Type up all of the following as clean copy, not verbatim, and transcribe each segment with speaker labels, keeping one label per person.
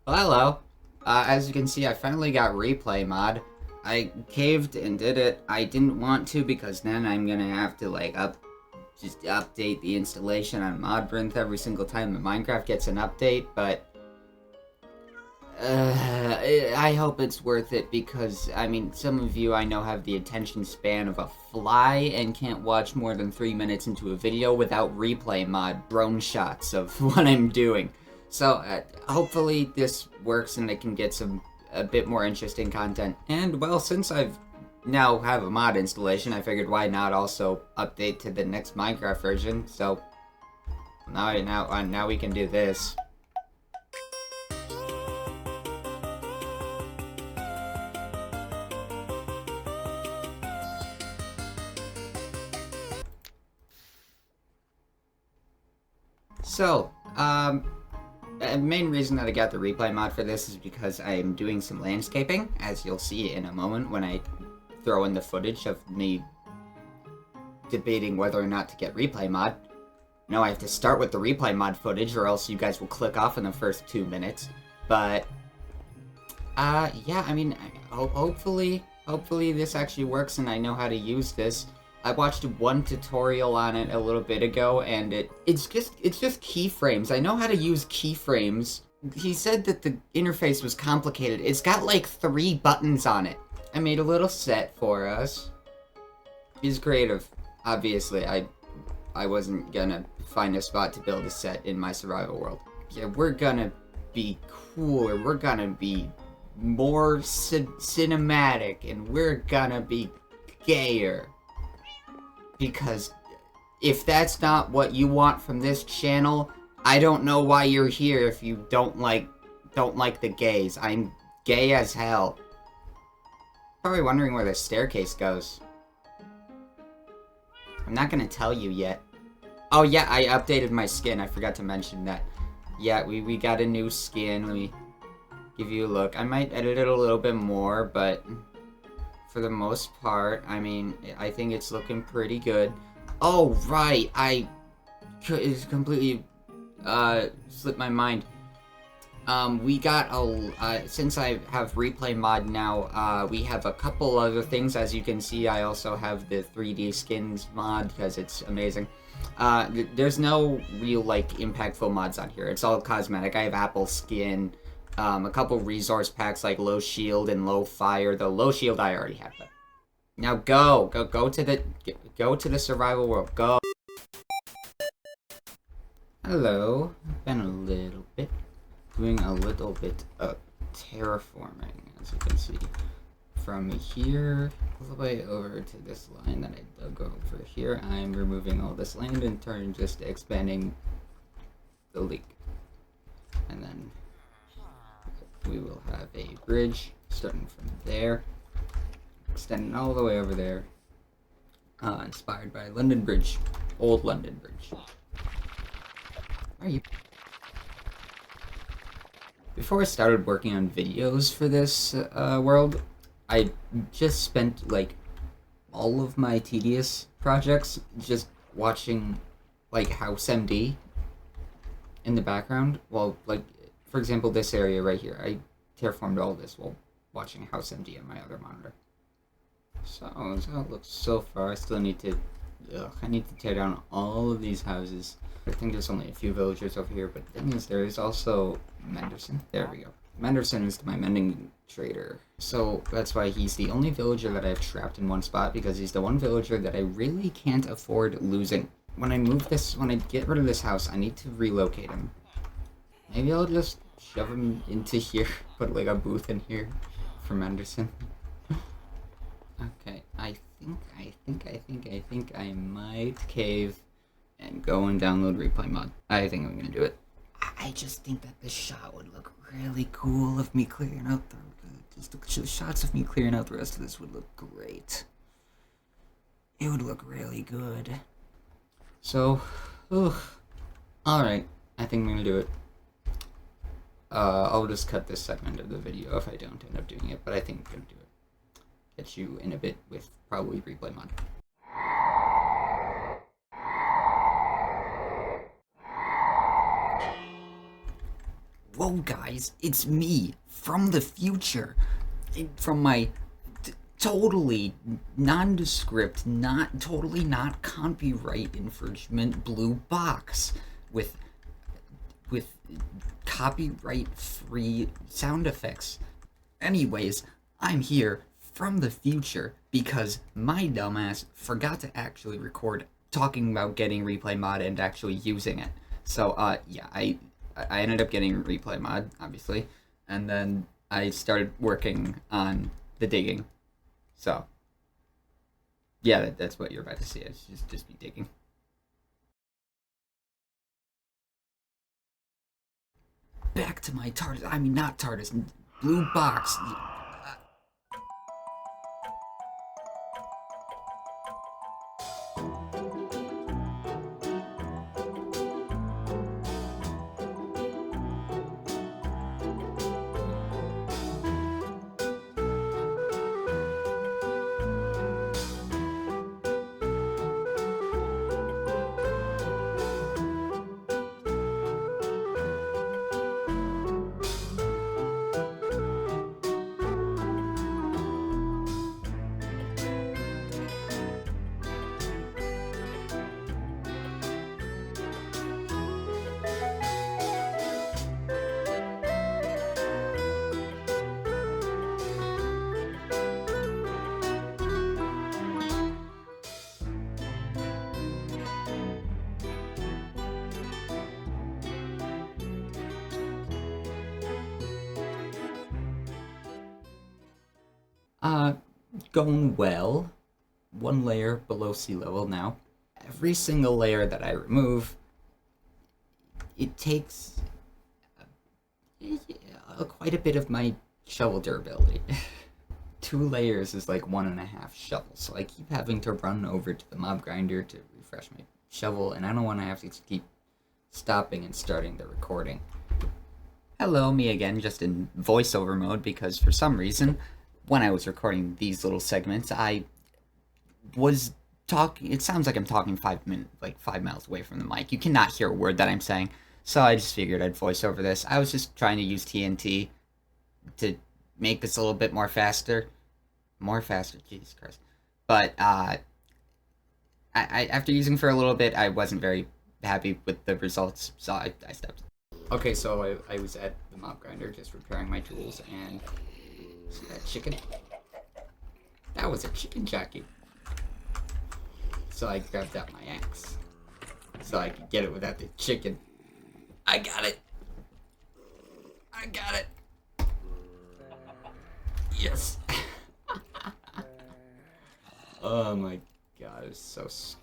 Speaker 1: Well, hello. As you can see, I finally got replay mod. I caved and did it. I didn't want to because then I'm gonna have to just update the installation on Modbrinth every single time that Minecraft gets an update, but I hope it's worth it because, I mean, some of you I know have the attention span of a fly and can't watch more than 3 minutes into a video without replay mod drone shots of what I'm doing. So, hopefully this works and I can get a bit more interesting content. And, well, since I've now have a mod installation, I figured why not also update to the next Minecraft version. So, now we can do this. So, the main reason that I got the replay mod for this is because I'm doing some landscaping, as you'll see in a moment when I throw in the footage of me debating whether or not to get replay mod. No, I have to start with the replay mod footage or else you guys will click off in the first 2 minutes. But, yeah, I mean, hopefully this actually works and I know how to use this. I watched one tutorial on it a little bit ago, and it's just keyframes. I know how to use keyframes. He said that the interface was complicated. It's got like 3 buttons on it. I made a little set for us. He's creative. Obviously, I wasn't gonna find a spot to build a set in my survival world. Yeah, we're gonna be cooler. We're gonna be more cinematic, and we're gonna be gayer. Because if that's not what you want from this channel, I don't know why you're here if you don't like the gays. I'm gay as hell. Probably wondering where the staircase goes. I'm not gonna tell you yet. Oh yeah, I updated my skin. I forgot to mention that. Yeah, we got a new skin. Let me give you a look. I might edit it a little bit more, but for the most part, I mean, I think it's looking pretty good. Oh, right, it's completely, slipped my mind. We got since I have replay mod now, we have a couple other things. As you can see, I also have the 3D skins mod, because it's amazing. There's no real, impactful mods on here. It's all cosmetic. I have apple skin, a couple resource packs like low shield and low fire. The low shield I already have that. Now go to the survival world. Go. Hello. Been doing a little bit of terraforming, as you can see. From here all the way over to this line that I dug over here, I'm removing all this land and just expanding the leak. And then we will have a bridge starting from there, extending all the way over there, inspired by London Bridge, old London Bridge. Where are you? Before I started working on videos for this world, I just spent all of my tedious projects just watching House MD in the background. Well, for example, this area right here. I terraformed all this while watching House MD on my other monitor. So that's how it looks so far. I still need to tear down all of these houses. I think there's only a few villagers over here, but the thing is, there is also Menderson. There we go. Menderson is my mending trader. So that's why he's the only villager that I've trapped in one spot, because he's the one villager that I really can't afford losing. When I get rid of this house, I need to relocate him. Maybe I'll just shove him into here, put a booth in here for Menderson. Okay, I think I might cave and go and download replay mod. I think I'm gonna do it. I just think that this shot would look really cool of me clearing out the shots of me clearing out the rest of this would look great. It would look really good. So, alright, I think I'm gonna do it. I'll just cut this segment of the video if I don't end up doing it, but I think I'm gonna do it. Catch you in a bit with probably replay mod. Whoa, guys, it's me from the future. From my totally nondescript, totally not copyright infringement blue box with copyright-free sound effects. Anyways, I'm here from the future because my dumbass forgot to actually record talking about getting replay mod and actually using it. So, yeah, I ended up getting replay mod, obviously, and then I started working on the digging. So, yeah, that's what you're about to see. It's just me digging. Back to my TARDIS. I mean, not TARDIS. Blue box. Going well. One layer below sea level now. Every single layer that I remove, it takes quite a bit of my shovel durability. 2 layers is like 1.5 shovels, so I keep having to run over to the mob grinder to refresh my shovel, and I don't want to have to keep stopping and starting the recording. Hello, me again, just in voiceover mode, because for some reason, when I was recording these little segments, I was talking. It sounds like I'm talking 5 miles away from the mic. You cannot hear a word that I'm saying, so I just figured I'd voice over this. I was just trying to use TNT to make this a little bit more faster. Jesus Christ. But I after using for a little bit, I wasn't very happy with the results, so I stopped. Okay, so I was at the mob grinder just repairing my tools, and see that chicken? That was a chicken jockey. So I grabbed out my axe so I could get it without the chicken. I got it! I got it! Yes! Oh my god, it's so stupid.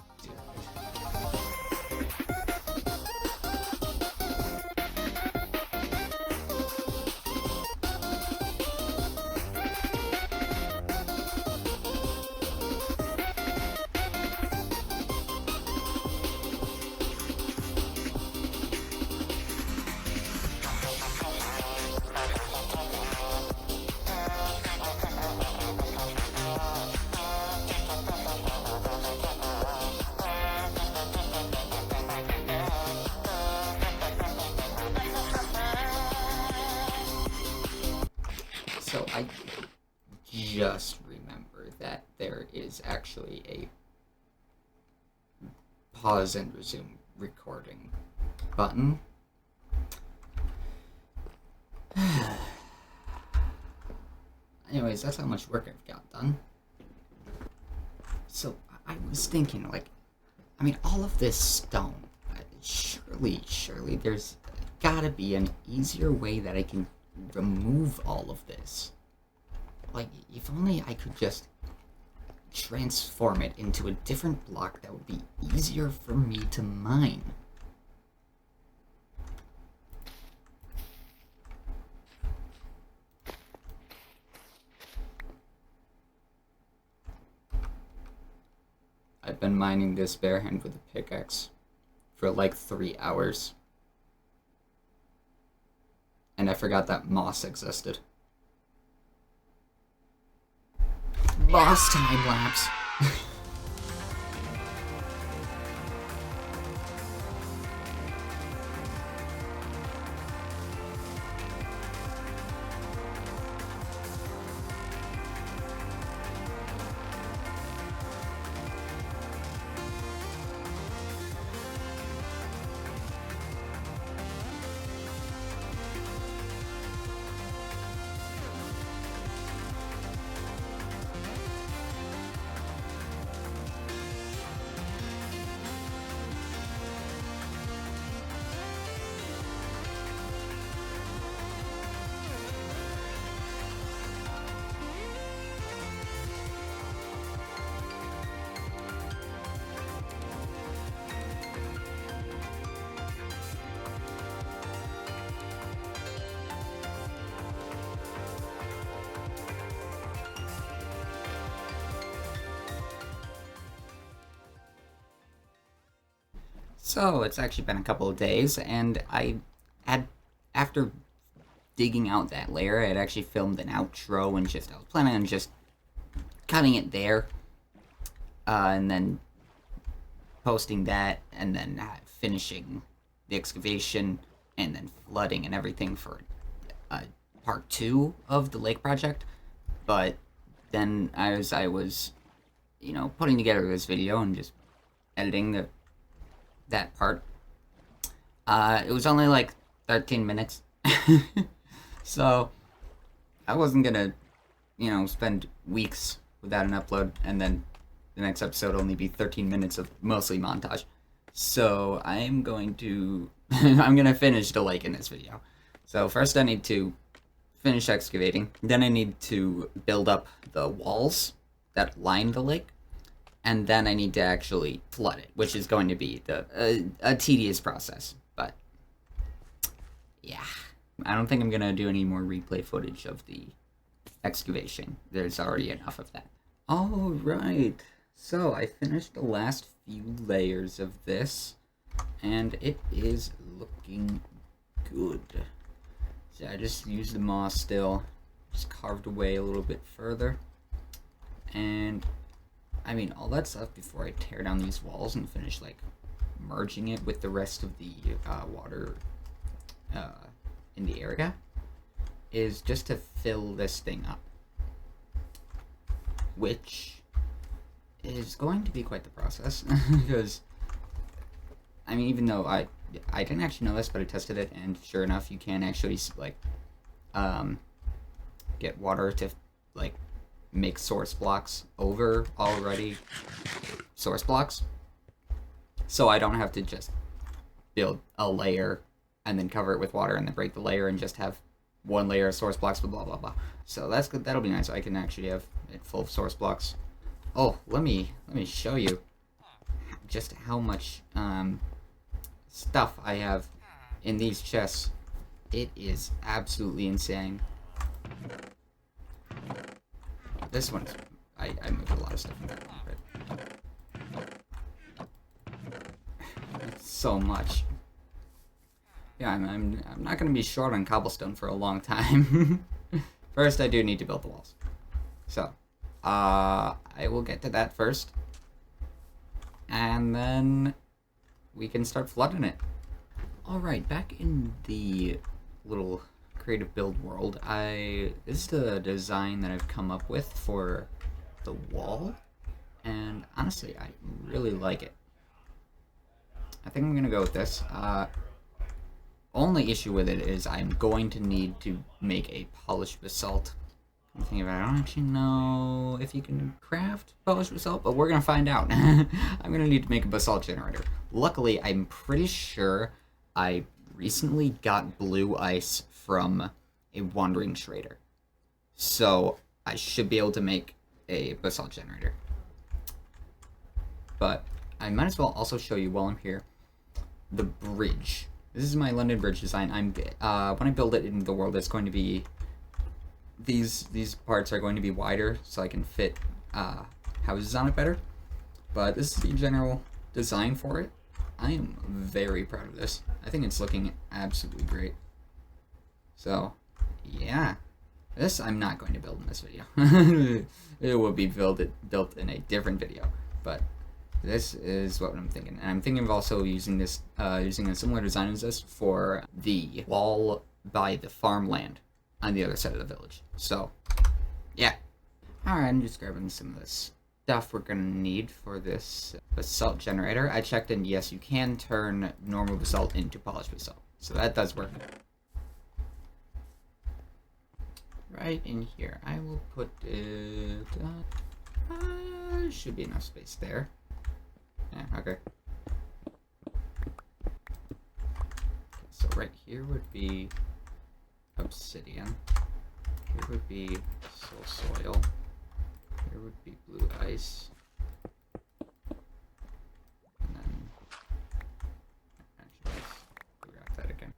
Speaker 1: So I just remember that there is actually a pause and resume recording button. Anyways, that's how much work I've got done. So I was thinking, like, I mean, all of this stone, surely there's gotta be an easier way that I can remove all of this. Like, if only I could just transform it into a different block that would be easier for me to mine. I've been mining this bare hand with a pickaxe for like 3 hours. And I forgot that moss existed. Boss time lapse. So it's actually been a couple of days, and I had, after digging out that layer, I had actually filmed an outro, and I was planning on just cutting it there, and then posting that, and then finishing the excavation, and then flooding and everything for part 2 of the lake project. But then as I was, putting together this video and just editing that part, it was only like 13 minutes. So I wasn't gonna, spend weeks without an upload, and then the next episode only be 13 minutes of mostly montage. So I'm going to I'm gonna finish the lake in this video. So first I need to finish excavating, then I need to build up the walls that line the lake, and then I need to actually flood it, which is going to be a tedious process. But yeah, I don't think I'm gonna do any more replay footage of the excavation. There's already enough of that. Alright, so I finished the last few layers of this, and it is looking good. So I just used the moss still, just carved away a little bit further, and I mean, all that's left before I tear down these walls and finish like merging it with the rest of the water in the area is just to fill this thing up, which is going to be quite the process. Because I mean, even though I didn't actually know this, but I tested it, and sure enough, you can actually like get water to like make source blocks over already source blocks, so I don't have to just build a layer and then cover it with water and then break the layer and just have one layer of source blocks, blah blah blah. So that's good. That'll be nice. I can actually have it full of source blocks. Oh, let me show you just how much stuff I have in these chests. It is absolutely insane. This one's I moved a lot of stuff in that one, but it's so much. Yeah, I'm not gonna be short on cobblestone for a long time. First, I do need to build the walls. So, I will get to that first, and then we can start flooding it. Alright, back in the little creative build world, this is the design that I've come up with for the wall, and honestly, I really like it. I think I'm gonna go with this. Only issue with it is I'm going to need to make a polished basalt. I'm thinking about it. I don't actually know if you can craft polished basalt, but we're gonna find out. I'm gonna need to make a basalt generator. Luckily, I'm pretty sure I recently got blue ice from a wandering trader, so I should be able to make a basalt generator. But I might as well also show you while I'm here the bridge. This is my London Bridge design. When I build it in the world, it's going to be these parts are going to be wider, so I can fit houses on it better. But this is the general design for it. I am very proud of this. I think it's looking absolutely great. So, yeah. This I'm not going to build in this video. It will be built in a different video. But this is what I'm thinking. And I'm thinking of also using this, using a similar design as this for the wall by the farmland on the other side of the village. So, yeah. Alright, I'm just grabbing some of this stuff we're gonna need for this basalt generator. I checked, and yes, you can turn normal basalt into polished basalt, so that does work. Right in here, I will put it. Should be enough space there. Yeah, okay. So right here would be obsidian. Here would be soil. Here would be blue ice. And then, actually, let's grab that again.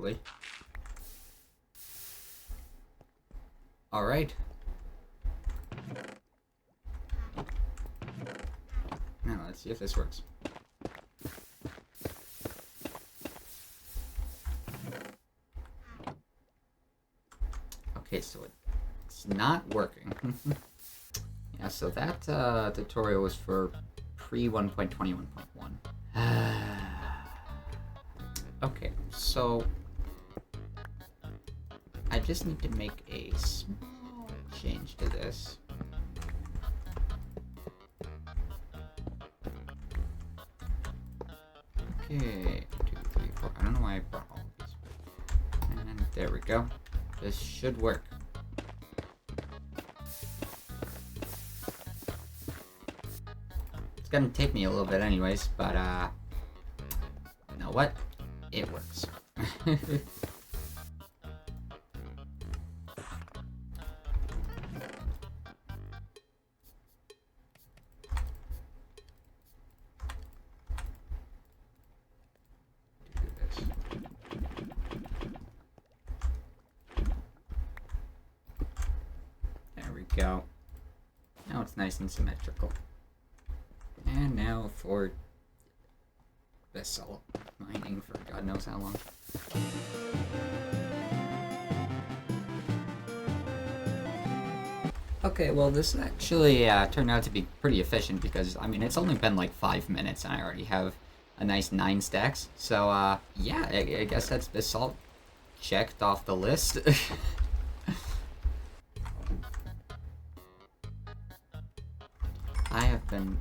Speaker 1: hopefully. Alright. Now let's see if this works. Okay, so it's not working. Yeah, so that tutorial was for pre 1.21.1. Okay, so I just need to make a small change to this. Okay, 2, 3, 4. I don't know why I brought all of these. And there we go. This should work. It's gonna take me a little bit anyways, but you know what? It works. Go. Now it's nice and symmetrical. And now for basalt mining for God knows how long. Okay, well this actually turned out to be pretty efficient because, I mean, it's only been like 5 minutes and I already have a nice 9 stacks. So, yeah, I guess that's basalt checked off the list. I have been...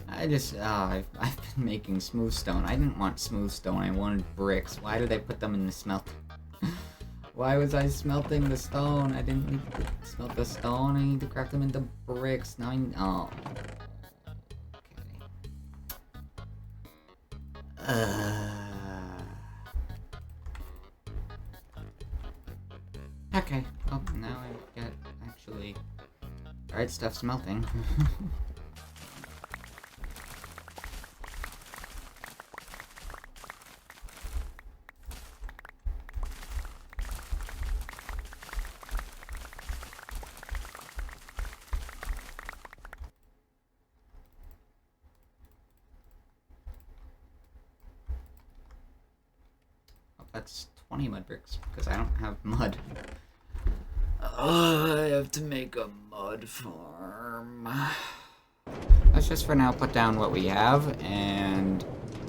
Speaker 1: I've been making smooth stone. I didn't want smooth stone, I wanted bricks. Why did I put them in the smelt? Why was I smelting the stone? I didn't need to smelt the stone, I need to craft them into bricks. Now oh. Okay. Okay, well, now I've got actually the right stuff smelting. That's 20 mud bricks, because I don't have mud. I have to make a mud farm. Let's just for now put down what we have, and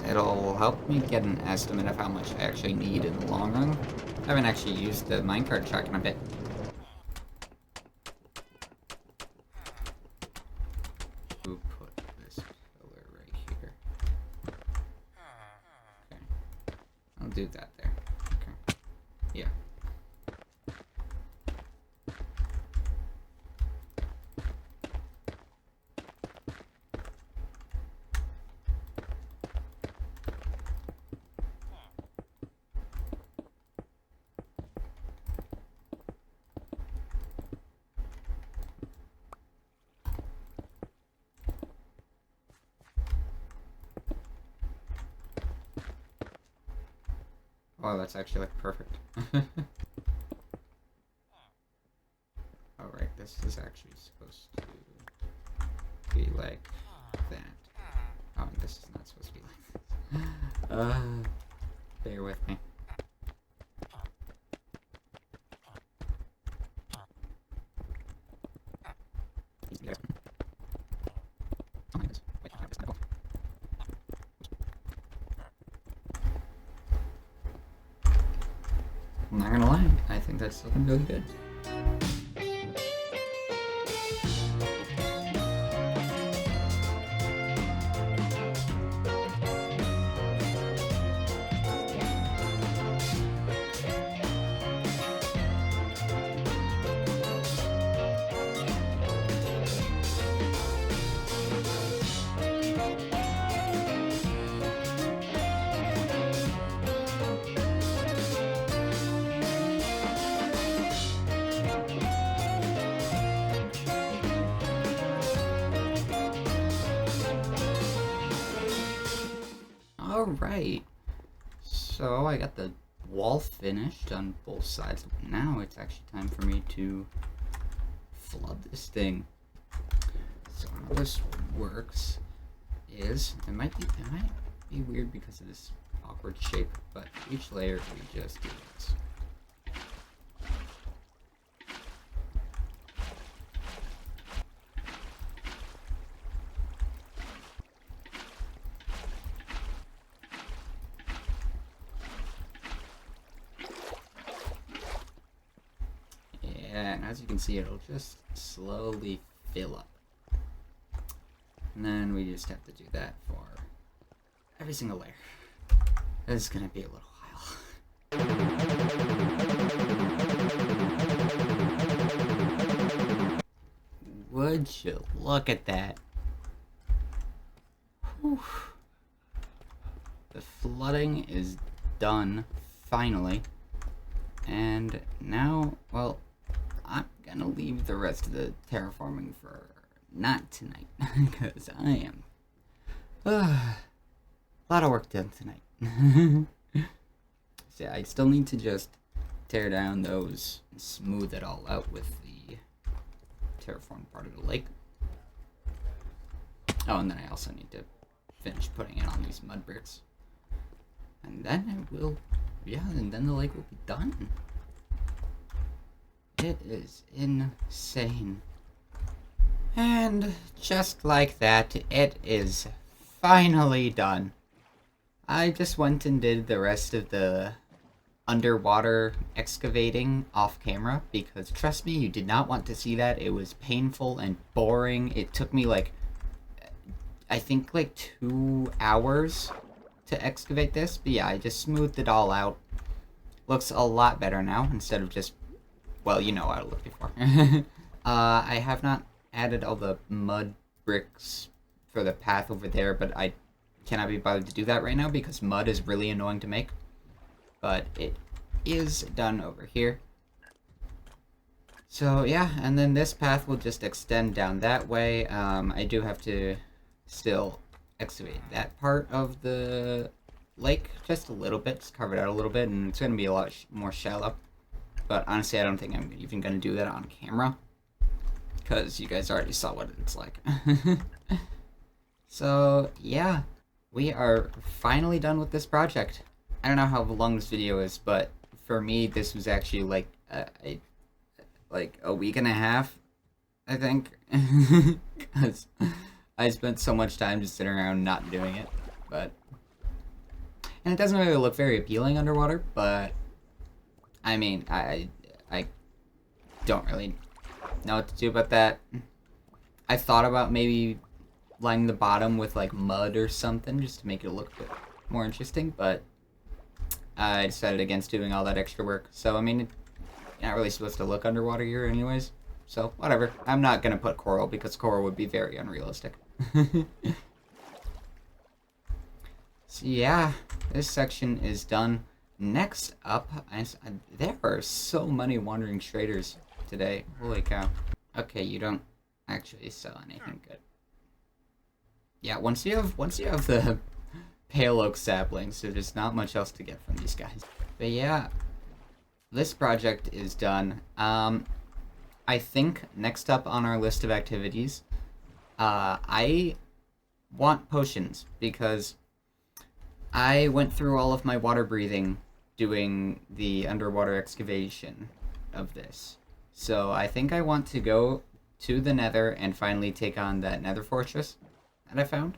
Speaker 1: it'll help me get an estimate of how much I actually need in the long run. I haven't actually used the minecart truck in a bit. Who put this pillar right here? Okay. I'll do that there. Okay. Yeah. Oh, that's actually like perfect. Alright, this is actually supposed to be like that. Oh, this is not supposed to be like this. Bear with me. I'm not gonna lie, I think that's looking really good. Alright. So I got the wall finished on both sides. Now it's actually time for me to flood this thing. So how this works is, it might be weird because of this awkward shape, but each layer we just do this. And as you can see, it'll just slowly fill up. And then we just have to do that for every single layer. This is gonna be a little while. Would you look at that? Whew. The flooding is done, finally. And now, well, I'm gonna leave the rest of the terraforming for not tonight, because I am a lot of work done tonight. So yeah, I still need to just tear down those and smooth it all out with the terraformed part of the lake. Oh, and then I also need to finish putting in all these mud bricks. And then it will, yeah, and then the lake will be done. It is insane. And just like that, it is finally done. I just went and did the rest of the underwater excavating off camera because trust me, you did not want to see that. It was painful and boring. It took me like, I think like 2 hours to excavate this. But yeah, I just smoothed it all out. Looks a lot better now instead of just, well, you know what it looked before. I have not added all the mud bricks for the path over there, but I cannot be bothered to do that right now because mud is really annoying to make. But it is done over here. So yeah, and then this path will just extend down that way. I do have to still excavate that part of the lake just a little bit, just carve it out a little bit, and it's going to be a lot more shallow. But honestly, I don't think I'm even going to do that on camera because you guys already saw what it's like. So yeah, we are finally done with this project. I don't know how long this video is, but for me, this was actually like a week and a half, I think, because I spent so much time just sitting around not doing it. But and it doesn't really look very appealing underwater, but I mean, I don't really know what to do about that. I thought about maybe lining the bottom with like mud or something just to make it look a bit more interesting, but I decided against doing all that extra work. So I mean, you're not really supposed to look underwater here anyways, so whatever. I'm not gonna put coral because coral would be very unrealistic. So yeah, this section is done. Next up, there are so many wandering traders today. Holy cow. Okay, you don't actually sell anything good. Yeah, once you have the pale oak saplings, there's not much else to get from these guys. But yeah, this project is done. I think next up on our list of activities, I want potions because I went through all of my water breathing doing the underwater excavation of this. So I think I want to go to the nether and finally take on that nether fortress that I found.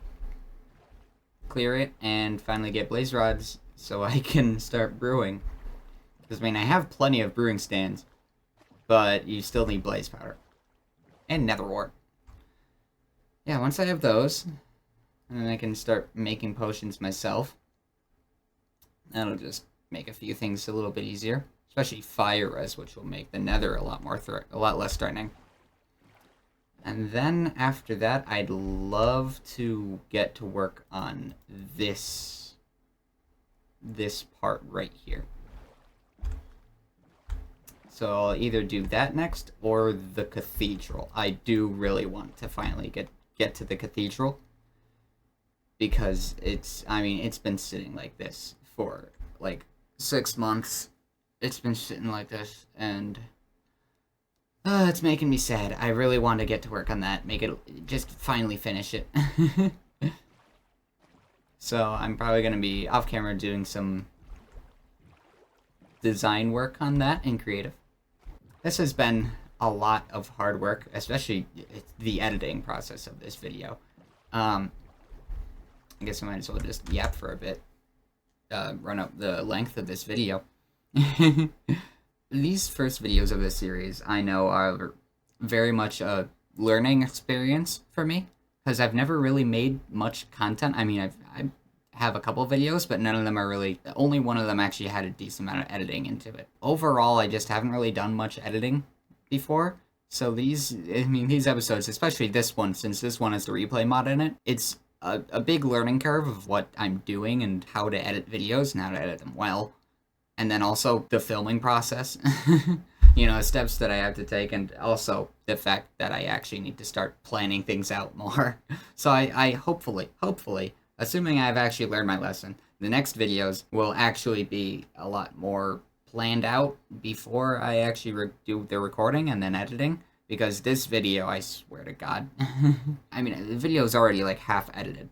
Speaker 1: Clear it and finally get blaze rods so I can start brewing. Because I mean, I have plenty of brewing stands, but you still need blaze powder. And nether wart. Yeah, once I have those, and then I can start making potions myself. That'll just make a few things a little bit easier, especially fire res, which will make the nether a lot less threatening. And then after that, I'd love to get to work on this part right here. So I'll either do that next or the cathedral. I do really want to finally get to the cathedral because it's been sitting like this for like 6 months. It's been sitting like this, and it's making me sad. I really want to get to work on that, just finally finish it. So I'm probably going to be off camera doing some design work on that in creative. This has been a lot of hard work, especially the editing process of this video. I guess I might as well just yap for a bit. Run up the length of this video. These first videos of this series, I know, are very much a learning experience for me, because I've never really made much content. I mean, I have a couple videos, but none of them are really... Only one of them actually had a decent amount of editing into it. Overall, I just haven't really done much editing before. So these episodes, especially this one, since this one has the replay mod in it, it's a big learning curve of what I'm doing and how to edit videos and how to edit them well. And then also the filming process. You know, steps that I have to take, and also the fact that I actually need to start planning things out more. So I hopefully, assuming I've actually learned my lesson, the next videos will actually be a lot more planned out before I actually do the recording and then editing. Because this video, I swear to God, I mean, the video is already like half edited.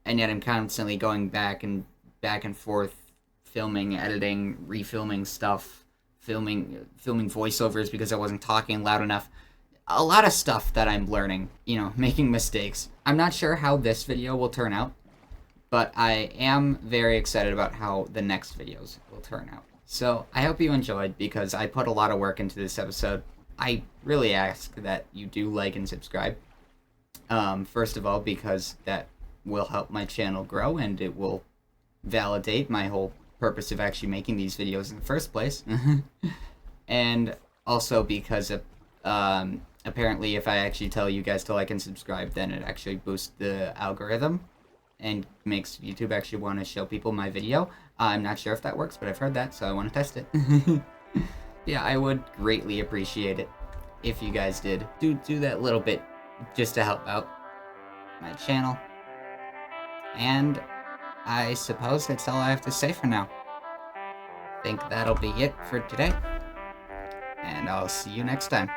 Speaker 1: And yet I'm constantly going back and forth, filming, editing, refilming stuff, filming voiceovers because I wasn't talking loud enough. A lot of stuff that I'm learning, you know, making mistakes. I'm not sure how this video will turn out, but I am very excited about how the next videos will turn out. So I hope you enjoyed, because I put a lot of work into this episode. I really ask that you do like and subscribe. First of all, because that will help my channel grow, and it will validate my whole purpose of actually making these videos in the first place. And also because of, apparently if I actually tell you guys to like and subscribe, then it actually boosts the algorithm and makes YouTube actually want to show people my video. I'm not sure if that works, but I've heard that, so I want to test it. Yeah, I would greatly appreciate it if you guys did do that little bit just to help out my channel. And I suppose that's all I have to say for now. I think that'll be it for today, and I'll see you next time.